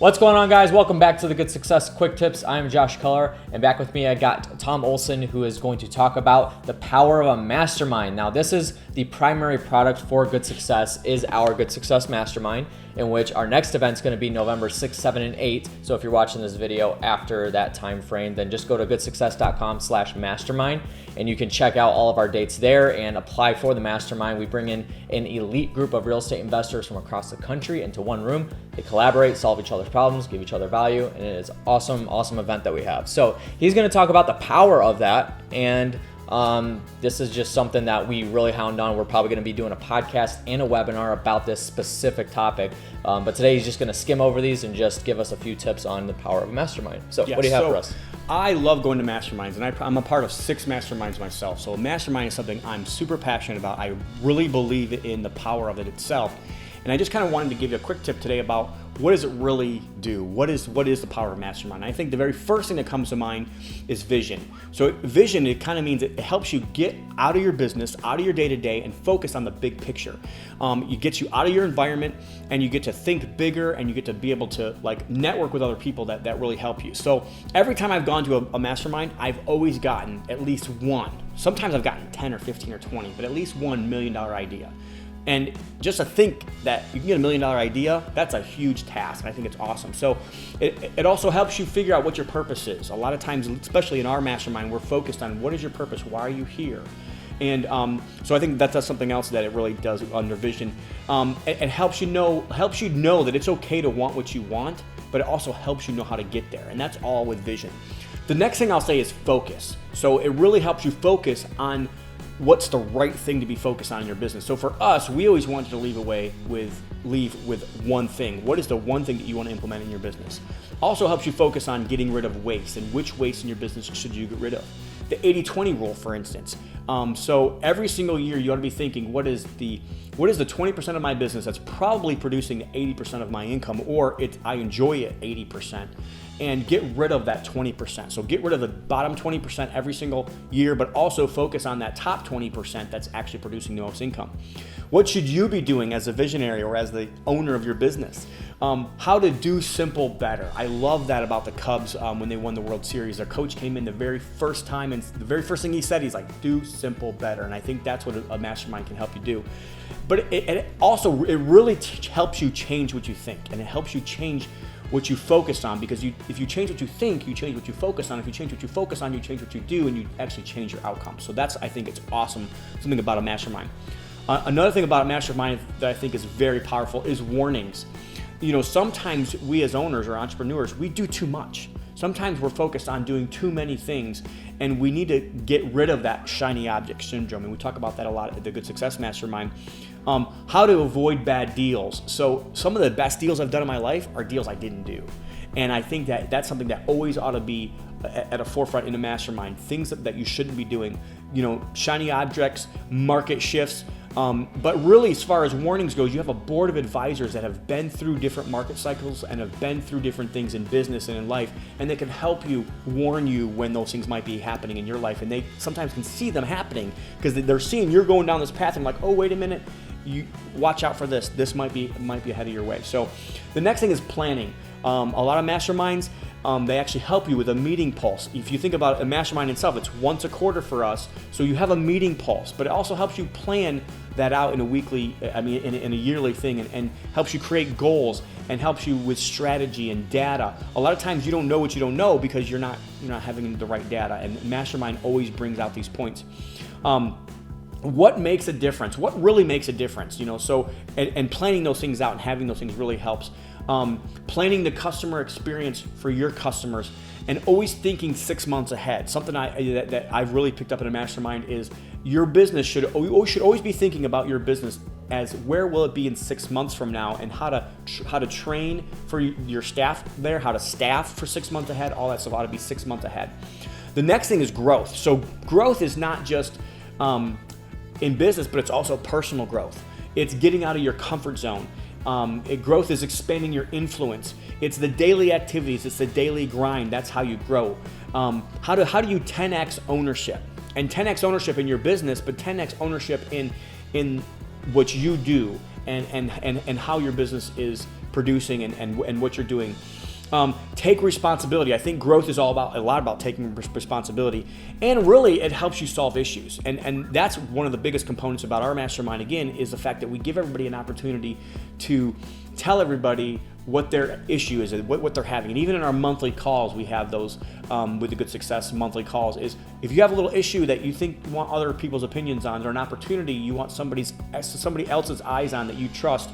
What's going on, guys? Welcome back to the Good Success Quick Tips. I'm Josh Keller, and back with me I got Tom Olson, who is going to talk about the power of a mastermind. Now, this is the primary product for Good Success, is our Good Success Mastermind, in which our next event is going to be November 6, 7, and 8. So if you're watching this video after that time frame, then just go to goodsuccess.com/mastermind, and you can check out all of our dates there and apply for the mastermind. We bring in an elite group of real estate investors from across the country into one room. They collaborate, solve each other's problems, give each other value, and it is an awesome event that we have. So he's going to talk about the power of that, and this is just something that we really hound on. We're probably going to be doing a podcast and a webinar about this specific topic, but today he's just going to skim over these and just give us a few tips on the power of a mastermind. So what do you have for us? I love going to masterminds, and I'm a part of 6 masterminds myself. So a mastermind is something I'm super passionate about. I really believe in the power of it itself. And I just kind of wanted to give you a quick tip today about what does it really do? What is the power of a mastermind? I think the very first thing that comes to mind is vision. So vision, it kind of means it helps you get out of your business, out of your day-to-day, and focus on the big picture. It gets you out of your environment, and you get to think bigger, and you get to be able to network with other people that really help you. So every time I've gone to a mastermind, I've always gotten at least one. Sometimes I've gotten 10 or 15 or 20, but at least $1 million idea. And just to think that you can get $1 million idea, that's a huge task. And I think it's awesome. So it also helps you figure out what your purpose is. A lot of times, especially in our mastermind, we're focused on what is your purpose? Why are you here? And so I think that's something else that it really does under vision. It helps you know that it's okay to want what you want, but it also helps you know how to get there. And that's all with vision. The next thing I'll say is focus. So it really helps you focus on what's the right thing to be focused on in your business. So for us, we always wanted to leave with one thing. What is the one thing that you want to implement in your business? Also helps you focus on getting rid of waste, and which waste in your business should you get rid of. The 80-20 rule, for instance. So every single year you ought to be thinking, what is the 20% of my business that's probably producing 80% of my income, or I enjoy it 80%, and get rid of that 20%. So get rid of the bottom 20% every single year, but also focus on that top 20% that's actually producing the most income. What should you be doing as a visionary or as the owner of your business? How to do simple better. I love that about the Cubs when they won the World Series. Their coach came in the very first time, and the very first thing he said, he's like, do simple better. And I think that's what a mastermind can help you do. But it really helps you change what you think, and it helps you change what you focus on, because if you change what you think, you change what you focus on. If you change what you focus on, you change what you do, and you actually change your outcome. So I think it's awesome, something about a mastermind. Another thing about a mastermind that I think is very powerful is warnings. Sometimes we as owners or entrepreneurs, we do too much. Sometimes we're focused on doing too many things, and we need to get rid of that shiny object syndrome. And we talk about that a lot at the Good Success Mastermind. How to avoid bad deals. So some of the best deals I've done in my life are deals I didn't do. And I think that that's something that always ought to be at a forefront in a mastermind. Things that you shouldn't be doing. Shiny objects, market shifts. But really, as far as warnings goes, you have a board of advisors that have been through different market cycles and have been through different things in business and in life, and they can help you, warn you when those things might be happening in your life. And they sometimes can see them happening because they're seeing you're going down this path and like, oh, wait a minute, you watch out for this. This might be ahead of your way. So the next thing is planning. A lot of masterminds, they actually help you with a meeting pulse. If you think about a mastermind itself, it's once a quarter for us. So you have a meeting pulse, but it also helps you plan that out in a yearly thing, and helps you create goals and helps you with strategy and data. A lot of times you don't know what you don't know because you're not having the right data, and mastermind always brings out these points. What makes a difference? What really makes a difference? So and planning those things out and having those things really helps. Planning the customer experience for your customers, and always thinking 6 months ahead. Something that I've really picked up in a mastermind is your business should always be thinking about your business as where will it be in 6 months from now, and how to train for your staff there, how to staff for 6 months ahead. All that stuff ought to be 6 months ahead. The next thing is growth. So growth is not just in business, but it's also personal growth. It's getting out of your comfort zone. Growth is expanding your influence. It's the daily activities. It's the daily grind. That's how you grow. How do you 10x ownership? And 10x ownership in your business, but 10x ownership in what you do and how your business is producing and what you're doing. Take responsibility. I think growth is a lot about taking responsibility, and really it helps you solve issues. And that's one of the biggest components about our mastermind, again, is the fact that we give everybody an opportunity to tell everybody what their issue is, what they're having. And even in our monthly calls, we have those with the Good Success monthly calls, is if you have a little issue that you think you want other people's opinions on, or an opportunity you want somebody else's eyes on that you trust,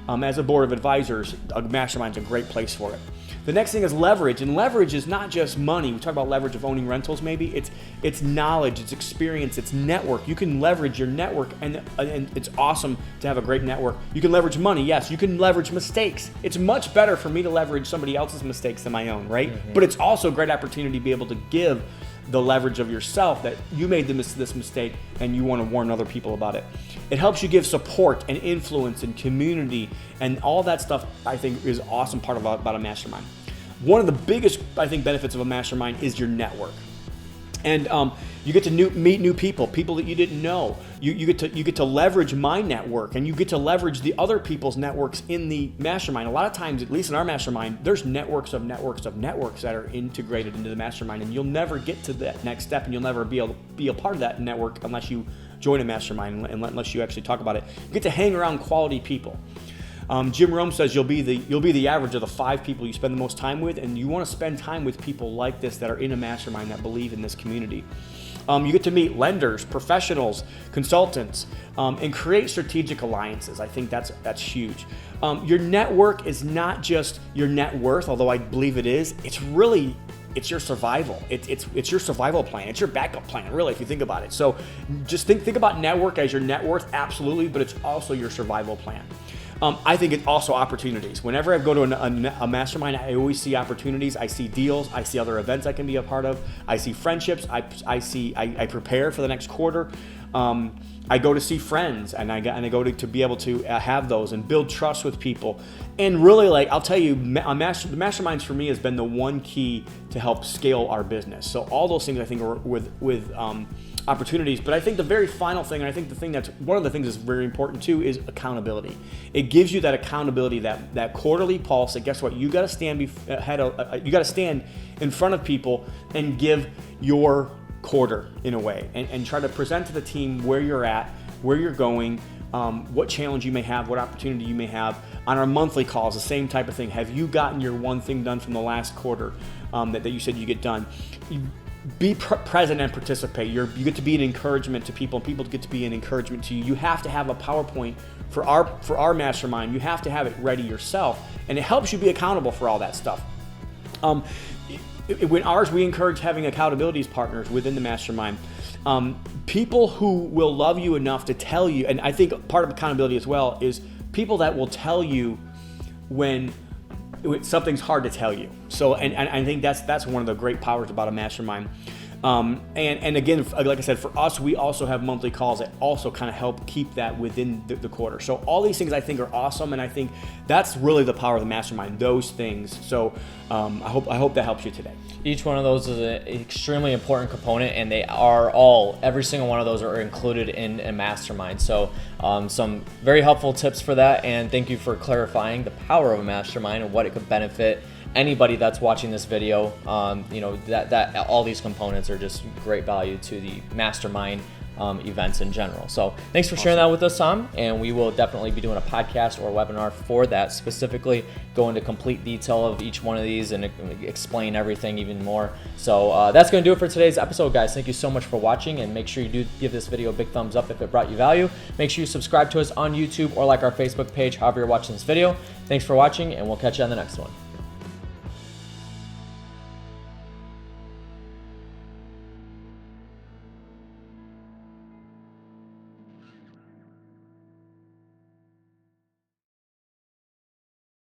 as a board of advisors, a mastermind's a great place for it. The next thing is leverage, and leverage is not just money. We talk about leverage of owning rentals, maybe. It's knowledge, it's experience, it's network. You can leverage your network, and it's awesome to have a great network. You can leverage money, yes. You can leverage mistakes. It's much better for me to leverage somebody else's mistakes than my own, right? Mm-hmm. But it's also a great opportunity to be able to give the leverage of yourself that you made this mistake and you want to warn other people about it. It helps you give support and influence and community, and all that stuff I think is an awesome part about a mastermind. One of the biggest, I think, benefits of a mastermind is your network. And you get to meet new people that you didn't know. You get to leverage my network, and you get to leverage the other people's networks in the mastermind. A lot of times, at least in our mastermind, there's networks of networks that are integrated into the mastermind, and you'll never get to that next step, and you'll never be able to be a part of that network unless you join a mastermind, and unless you actually talk about it. You get to hang around quality people. Jim Rome says you'll be the average of the 5 people you spend the most time with, and you want to spend time with people like this that are in a mastermind that believe in this community. You get to meet lenders, professionals, consultants, and create strategic alliances. I think that's huge. Your network is not just your net worth, although I believe it is. It's your survival. It's your survival plan. It's your backup plan, really, if you think about it. So just think about network as your net worth, absolutely, but it's also your survival plan. I think it's also opportunities. Whenever I go to a mastermind, I always see opportunities. I see deals. I see other events I can be a part of. I see friendships. I prepare for the next quarter. I go to see friends, and I go to be able to have those and build trust with people. And really, I'll tell you, the masterminds for me has been the one key to help scale our business. So all those things I think are with opportunities. But I think the very final thing, and I think one of the things that's very important too, is accountability. It gives you that accountability, that quarterly pulse. And guess what? You got to stand in front of people and give your quarter in a way, and try to present to the team where you're at, where you're going, what challenge you may have, what opportunity you may have. On our monthly calls, the same type of thing. Have you gotten your one thing done from the last quarter that you said you get done? Be present and participate. You get to be an encouragement to people, and people get to be an encouragement to you. You have to have a PowerPoint for our mastermind. You have to have it ready yourself, and it helps you be accountable for all that stuff. We encourage having accountability partners within the mastermind. People who will love you enough to tell you, and I think part of accountability as well is people that will tell you when something's hard to tell you. So, and I think that's one of the great powers about a mastermind. And again, like I said, for us, we also have monthly calls that also kind of help keep that within the quarter. So all these things I think are awesome, and I think that's really the power of the mastermind, those things. So I hope that helps you today. Each one of those is an extremely important component, and every single one of those are included in a mastermind. So some very helpful tips for that, and thank you for clarifying the power of a mastermind and what it could benefit anybody that's watching this video. That all these components are just great value to the mastermind events in general. So thanks for sharing that with us, Tom, and we will definitely be doing a podcast or a webinar for that, specifically go into complete detail of each one of these and explain everything even more. So that's going to do it for today's episode, guys. Thank you so much for watching, and make sure you do give this video a big thumbs up if it brought you value. Make sure you subscribe to us on YouTube or like our Facebook page, however you're watching this video. Thanks for watching, and we'll catch you on the next one.